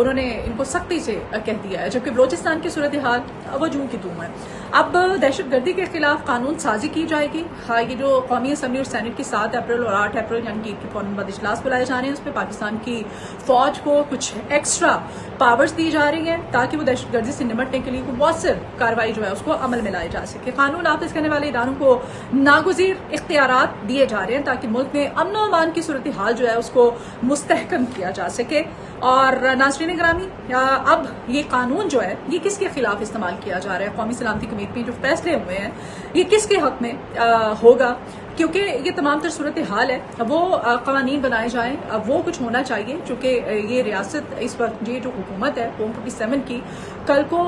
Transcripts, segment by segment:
انہوں نے ان کو سختی سے کہہ دیا ہے، جبکہ بلوچستان کی صورتحال وہ جوں کی توں ہے۔ اب دہشت گردی کے خلاف قانون سازی کی جائے گی۔ ہاں، یہ جو قومی اسمبلی اور سینٹ کی 7 اپریل اور 8 اپریل یعنی کہ عید کے فوراً بعد اجلاس بلائے جا رہے ہیں، اس میں پاکستان کی فوج کو کچھ ایکسٹرا پاورز دی جا رہی ہیں تاکہ وہ دہشت گردی سے نمٹنے کے لیے مؤثر کارروائی جو ہے اس کو عمل میں لائی جا سکے۔ قانون نافذ کرنے والے اداروں کو ناگزیر اختیارات دیے جا رہے ہیں تاکہ ملک میں امن و امان کی صورتحال جو ہے اس کو مستحکم کیا جا سکے۔ اور ناظرین گرامی، اب یہ قانون جو ہے یہ کس کے خلاف استعمال کیا جا رہا ہے؟ قومی سلامتی کمیٹی میں جو فیصلے ہوئے ہیں یہ کس کے حق میں ہوگا؟ کیونکہ یہ تمام تر صورتحال ہے، وہ قوانین بنائے جائیں، وہ کچھ ہونا چاہیے، چونکہ یہ ریاست اس وقت یہ جو حکومت ہے 47 کی، کل کو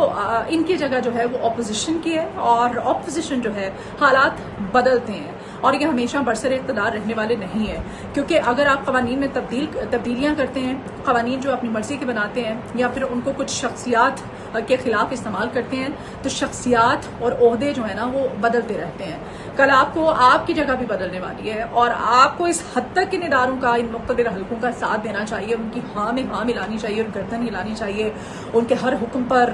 ان کی جگہ جو ہے وہ اپوزیشن کی ہے، اور اپوزیشن جو ہے حالات بدلتے ہیں اور یہ ہمیشہ برسر اقتدار رہنے والے نہیں ہیں، کیونکہ اگر آپ قوانین میں تبدیلیاں کرتے ہیں، قوانین جو اپنی مرضی کے بناتے ہیں یا پھر ان کو کچھ شخصیات کے خلاف استعمال کرتے ہیں تو شخصیات اور عہدے جو ہیں نا وہ بدلتے رہتے ہیں۔ کل آپ کو آپ کی جگہ بھی بدلنے والی ہے، اور آپ کو اس حد تک ان اداروں کا، ان مقتدر حلقوں کا ساتھ دینا چاہیے، ان کی ہاں میں ہاں ملانی چاہیے اور گردن ہلانی چاہیے، ان کے ہر حکم پر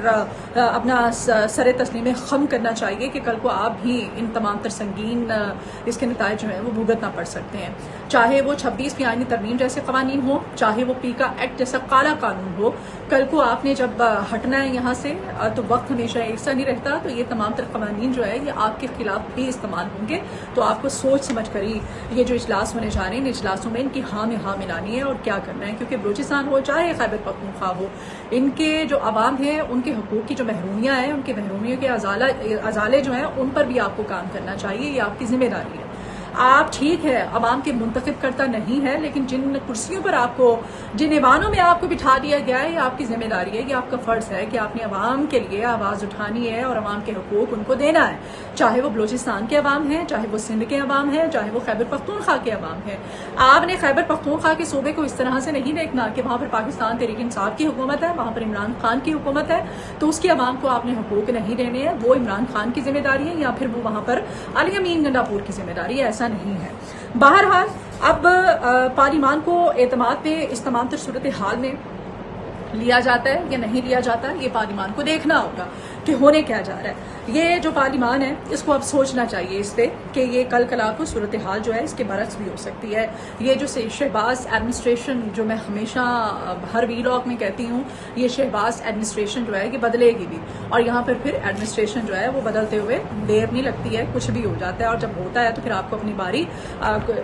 اپنا سر تسلیم خم کرنا چاہیے کہ کل کو آپ بھی ان تمام تر سنگین اس کے نتائج جو ہیں وہ بھگتنا پڑ سکتے ہیں، چاہے وہ 26 آئینی ترمیم جیسے قوانین ہو، چاہے وہ پیکا ایکٹ جیسا کالا قانون ہو۔ کل کو آپ نے جب ہٹنا ہے یہاں سے تو وقت ہمیشہ ایک سا نہیں رہتا، تو یہ تمام تر قوانین جو ہے یہ آپ کے خلاف بھی استعمال ہوں گے، تو آپ کو سوچ سمجھ کر ہی یہ جو اجلاس ہونے جا رہے ہیں ان اجلاسوں میں ان کی ہاں میں ہاں ملانی ہے اور کیا کرنا ہے، کیونکہ بلوچستان ہو چاہے خیبر پختونخوا ہو، ان کے جو عوام ہیں ان کے حقوق کی جو محرومیاں ہیں، ان کے محرومیوں کے ازالے جو ہیں ان پر بھی آپ کو کام کرنا چاہیے، یہ آپ کی ذمہ داری ہے۔ آپ ٹھیک ہے عوام کے منتخب کرتا نہیں ہے، لیکن جن کرسیوں پر آپ کو، جن ایوانوں میں آپ کو بٹھا دیا گیا ہے، یہ آپ کی ذمہ داری ہے، یہ آپ کا فرض ہے کہ آپ نے عوام کے لیے آواز اٹھانی ہے اور عوام کے حقوق ان کو دینا ہے، چاہے وہ بلوچستان کے عوام ہیں، چاہے وہ سندھ کے عوام ہیں، چاہے وہ خیبر پختونخوا کے عوام ہیں۔ آپ نے خیبر پختونخوا کے صوبے کو اس طرح سے نہیں دیکھنا کہ وہاں پر پاکستان تحریک انصاف کی حکومت ہے، وہاں پر عمران خان کی حکومت ہے تو اس کے عوام کو آپ نے حقوق نہیں دینے ہیں، وہ عمران خان کی ذمہ داری ہے یا پھر وہ وہاں پر علی امین گنڈاپور کی ذمہ داری ہے، ایسا نہیں ہے۔ بہرحال اب پارلیمان کو اعتماد میں اس تمام تر صورتحال میں لیا جاتا ہے یا نہیں لیا جاتا، یہ پارلیمان کو دیکھنا ہوگا کہ ہونے کیا جا رہا ہے۔ یہ جو پارلیمان ہے اس کو اب سوچنا چاہیے اس پہ کہ یہ کل کلا کو صورتحال جو ہے اس کے برعکس بھی ہو سکتی ہے۔ یہ جو شہباز ایڈمنسٹریشن جو میں ہمیشہ ہر ویلاگ میں کہتی ہوں، یہ شہباز ایڈمنسٹریشن جو ہے یہ بدلے گی بھی، اور یہاں پر پھر ایڈمنسٹریشن جو ہے وہ بدلتے ہوئے دیر نہیں لگتی ہے، کچھ بھی ہو جاتا ہے، اور جب ہوتا ہے تو پھر آپ کو اپنی باری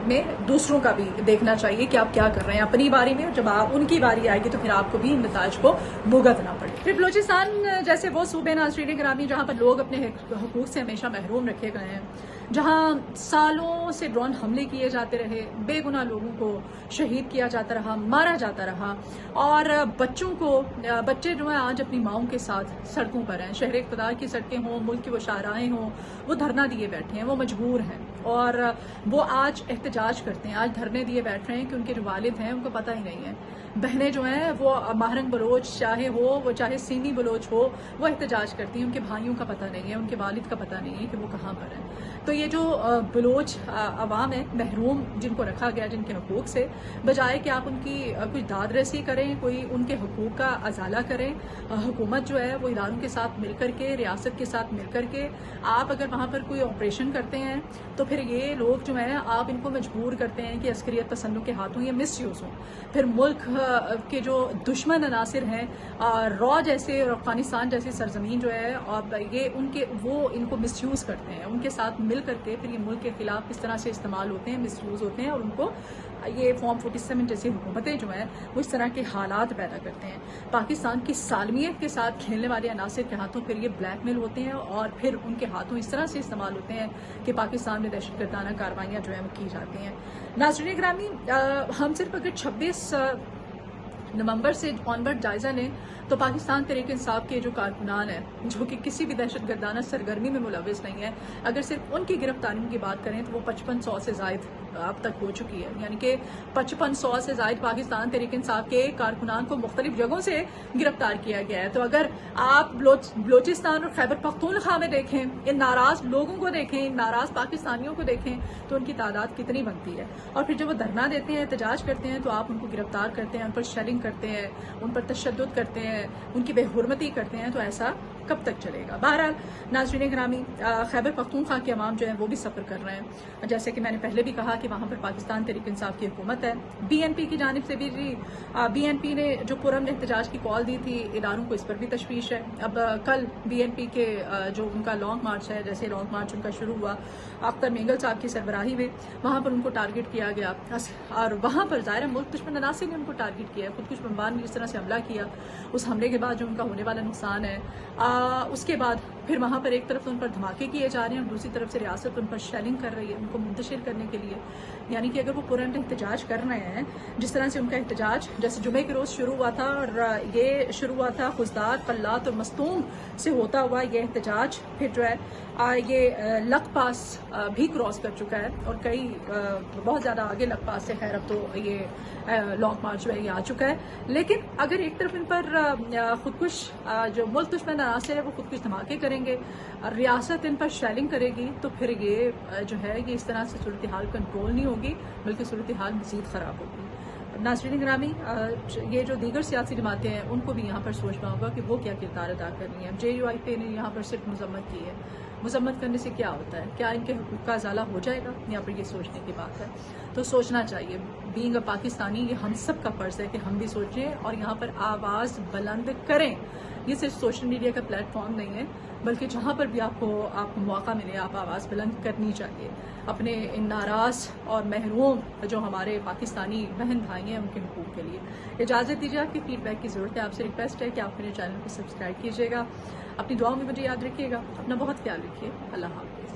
میں دوسروں کا بھی دیکھنا چاہیے کہ آپ کیا کر رہے ہیں اپنی باری میں، اور جب ان کی باری آئے گی تو پھر آپ کو بھی ان نتائج کو بھگتنا پڑے۔ پھر بلوچستان جیسے وہ صوبے ناظرین گرامی جہاں پر لوگ اپنے حقوق سے ہمیشہ محروم رکھے گئے ہیں، جہاں سالوں سے ڈرون حملے کیے جاتے رہے، بے گناہ لوگوں کو شہید کیا جاتا رہا، مارا جاتا رہا، اور بچے جو ہیں آج اپنی ماؤں کے ساتھ سڑکوں پر ہیں، شہر اقتدار کی سڑکیں ہوں، ملک کی وہ شاہراہیں ہوں، وہ دھرنا دیے بیٹھے ہیں، وہ مجبور ہیں اور وہ آج احتجاج کرتے ہیں، آج دھرنے دیے بیٹھ رہے ہیں کہ ان کے جو والد ہیں ان کو پتہ ہی نہیں ہے، بہنیں جو ہیں وہ ماہرنگ بلوچ چاہے ہو، وہ چاہے سینی بلوچ ہو، وہ احتجاج کرتی ہیں، ان کے بھائیوں کا پتہ نہیں ہے، ان کے والد کا پتہ نہیں ہے کہ وہ کہاں پر ہیں۔ تو یہ جو بلوچ عوام ہے محروم، جن کو رکھا گیا جن کے حقوق سے، بجائے کہ آپ ان کی کچھ داد رسی کریں، کوئی ان کے حقوق کا ازالہ کریں، حکومت جو ہے وہ اداروں کے ساتھ مل کر کے، ریاست کے ساتھ مل کر کے، آپ اگر وہاں پر کوئی آپریشن کرتے ہیں تو پھر یہ لوگ جو ہیں آپ ان کو مجبور کرتے ہیں کہ عسکریت پسندوں کے ہاتھوں یہ مس یوز ہوں، پھر ملک کے جو دشمن عناصر ہیں را جیسے اور افغانستان جیسی سرزمین جو ہے، اور یہ وہ ان کو مس یوز کرتے ہیں، ان کے ساتھ مل کر کے پھر یہ ملک کے خلاف اس طرح سے استعمال ہوتے ہیں، مس یوز ہوتے ہیں، اور ان کو یہ فارم 47 جیسی حکومتیں جو ہیں وہ اس طرح کے حالات پیدا کرتے ہیں۔ پاکستان کی سالمیت کے ساتھ کھیلنے والے عناصر کے ہاتھوں پھر یہ بلیک میل ہوتے ہیں، اور پھر ان کے ہاتھوں اس طرح سے استعمال ہوتے ہیں کہ پاکستان میں دہشت گردانہ کارروائیاں جو ہیں وہ کی جاتی ہیں۔ ناظرین گرامی، ہم صرف اگر 26 نومبر سے آنورڈ جائزہ لیں تو پاکستان تحریک انصاف کے جو کارکنان ہیں جو کہ کسی بھی دہشت گردانہ سرگرمی میں ملوث نہیں ہیں، اگر صرف ان کی گرفتاریوں کی بات کریں تو وہ 5500 سے زائد اب تک ہو چکی ہے، یعنی کہ 5500 سے زائد پاکستان تحریک انصاف کے کارکنان کو مختلف جگہوں سے گرفتار کیا گیا ہے۔ تو اگر آپ بلوچستان اور خیبر پختونخوا میں دیکھیں، ان ناراض لوگوں کو دیکھیں، ان ناراض پاکستانیوں کو دیکھیں تو ان کی تعداد کتنی بنتی ہے، اور پھر جب وہ دھرنا دیتے ہیں، احتجاج کرتے ہیں تو آپ ان کو گرفتار کرتے ہیں، ان پر شیلنگ کرتے ہیں، ان پر تشدد کرتے ہیں، ان کی بے حرمتی کرتے ہیں، تو ایسا کب تک چلے گا؟ بہرحال ناظرین گرامی، خیبر پختونخوا کے عوام جو ہیں وہ بھی سفر کر رہے ہیں، جیسے کہ میں نے پہلے بھی کہا کہ وہاں پر پاکستان تحریک انصاف کی حکومت ہے۔ بی این پی کی جانب سے بھی بی این پی نے جو پرامن احتجاج کی کال دی تھی، اداروں کو اس پر بھی تشویش ہے۔ اب کل بی این پی کے جو ان کا لانگ مارچ ہے، جیسے لانگ مارچ ان کا شروع ہوا اختر مینگل صاحب کی سربراہی میں، وہاں پر ان کو ٹارگٹ کیا گیا، اور وہاں پر ظاہر ملک دشمن عناصر نے ان کو ٹارگٹ کیا ہے، خود کش بمبار نے جس طرح سے حملہ کیا، اس حملے کے بعد جو ان کا ہونے والا نقصان ہے، اس کے بعد پھر وہاں پر ایک طرف ان پر دھماکے کیے جا رہے ہیں اور دوسری طرف سے ریاست ان پر شیلنگ کر رہی ہے ان کو منتشر کرنے کے لیے۔ یعنی کہ اگر وہ پرامن احتجاج کر رہے ہیں، جس طرح سے ان کا احتجاج جیسے جمعے کے روز شروع ہوا تھا، اور یہ شروع ہوا تھا خزدار، قلات اور مستون سے ہوتا ہوا یہ احتجاج، پھر جو ہے یہ لک پاس بھی کراس کر چکا ہے، اور کئی بہت زیادہ آگے لک پاس سے خیر اب تو یہ لانگ مارچ جو ہے یہ آ چکا ہے۔ لیکن اگر ایک طرف ان پر خودکش جو ملک دشمن عناصر ہے وہ خودکش دھماکے کریں گے، ریاست ان پر شیلنگ کرے گی، تو پھر یہ جو ہے یہ اس طرح سے صورتحال کنٹرول نہیں ہوگی بلکہ صورتحال مزید خراب ہوگی۔ ناظرین گرامی، یہ جو دیگر سیاسی جماعتیں ہیں ان کو بھی یہاں پر سوچنا ہوگا کہ وہ کیا کردار ادا کر رہی ہیں۔ جے یو آئی پی نے یہاں پر صرف مذمت کی ہے، مذمت کرنے سے کیا ہوتا ہے؟ کیا ان کے حقوق کا ازالہ ہو جائے گا؟ یہاں پر یہ سوچنے کی بات ہے، تو سوچنا چاہیے۔ بینگ اے پاکستانی، یہ ہم سب کا فرض ہے کہ ہم بھی سوچیں اور یہاں پر آواز بلند کریں۔ یہ صرف سوشل میڈیا کا پلیٹ فارم نہیں ہے، بلکہ جہاں پر بھی آپ کو موقع ملے آپ آواز بلند کرنی چاہیے، اپنے ان ناراض اور محروم جو ہمارے پاکستانی بہن بھائی ہیں ان کے حقوق کے لیے۔ اجازت دیجیے، آپ کی فیڈ بیک کی ضرورت ہے، آپ سے ریکویسٹ ہے کہ آپ میرے چینل کو سبسکرائب کیجیے گا، اپنی دعاؤں میں مجھے یاد رکھیے گا، اپنا بہت خیال رکھیے، اللہ حافظ۔